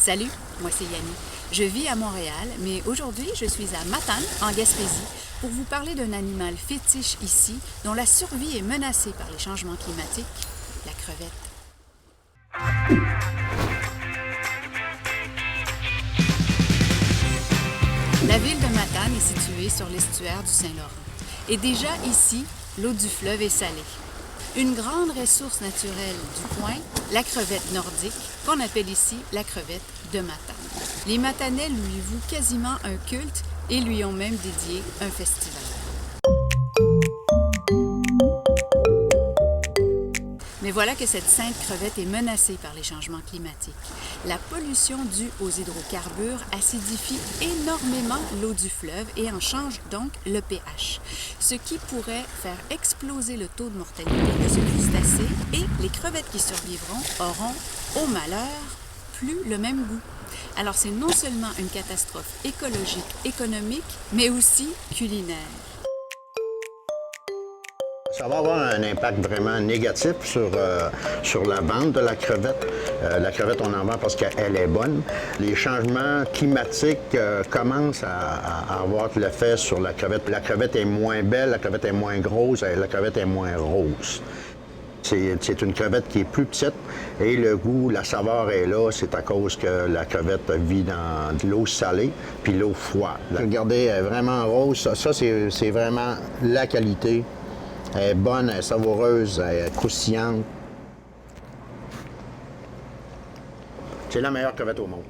Salut, moi c'est Yanni. Je vis à Montréal, mais aujourd'hui je suis à Matane, en Gaspésie, pour vous parler d'un animal fétiche ici, dont la survie est menacée par les changements climatiques, la crevette. La ville de Matane est située sur l'estuaire du Saint-Laurent. Et déjà ici, l'eau du fleuve est salée. Une grande ressource naturelle du coin, la crevette nordique, qu'on appelle ici la crevette de Matane. Les Matanais lui vouent quasiment un culte et lui ont même dédié un festival. Mais voilà que cette sainte crevette est menacée par les changements climatiques. La pollution due aux hydrocarbures acidifie énormément l'eau du fleuve et en change donc le pH, ce qui pourrait faire exploser le taux de mortalité de ce crustacé et les crevettes qui survivront auront, au malheur, plus le même goût. Alors c'est non seulement une catastrophe écologique, économique, mais aussi culinaire. Ça va avoir un impact vraiment négatif sur la vente de la crevette. La crevette, on en vend parce qu'elle est bonne. Les changements climatiques commencent à avoir l'effet sur la crevette. La crevette est moins belle, la crevette est moins grosse, la crevette est moins rose. C'est une crevette qui est plus petite et le goût, la saveur est là. C'est à cause que la crevette vit dans de l'eau salée puis l'eau froide. Regardez, elle est vraiment rose. Ça c'est vraiment la qualité. Elle est bonne, elle est savoureuse, elle est croustillante. C'est la meilleure crevette au monde.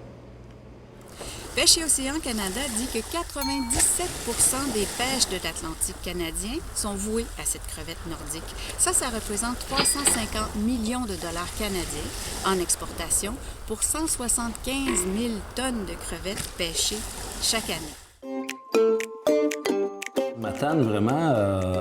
Pêche et Océan Canada dit que 97 % des pêches de l'Atlantique canadien sont vouées à cette crevette nordique. Ça représente 350 millions de dollars canadiens en exportation pour 175 000 tonnes de crevettes pêchées chaque année. Matane, vraiment,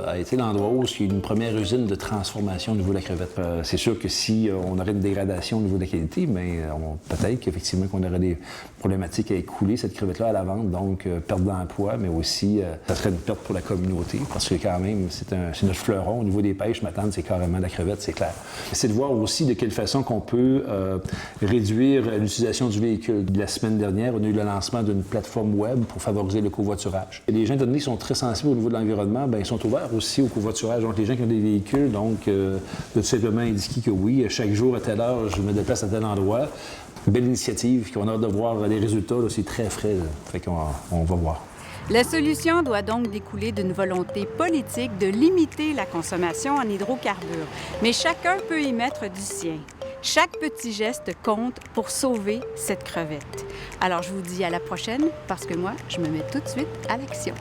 a été l'endroit où il y a une première usine de transformation au niveau de la crevette. C'est sûr que si on aurait une dégradation au niveau de la qualité, mais peut-être qu'effectivement qu'on aurait des problématiques à écouler cette crevette-là à la vente, donc perte d'emploi, mais aussi ça serait une perte pour la communauté, parce que quand même, c'est notre fleuron. Au niveau des pêches, Matane, c'est carrément la crevette, c'est clair. C'est de voir aussi de quelle façon qu'on peut réduire l'utilisation du véhicule. La semaine dernière, on a eu le lancement d'une plateforme web pour favoriser le covoiturage. Et les gens, étant donné, sont très sensibles au niveau de l'environnement, bien, ils sont ouverts aussi au covoiturage. Donc, les gens qui ont des véhicules, donc, de tout simplement indiquer que oui, chaque jour, à telle heure, je me déplace à tel endroit. Belle initiative, qu'on a hâte de voir les résultats. C'est très frais. Là. Fait qu'on va voir. La solution doit donc découler d'une volonté politique de limiter la consommation en hydrocarbures. Mais chacun peut y mettre du sien. Chaque petit geste compte pour sauver cette crevette. Alors, je vous dis à la prochaine, parce que moi, je me mets tout de suite à l'action.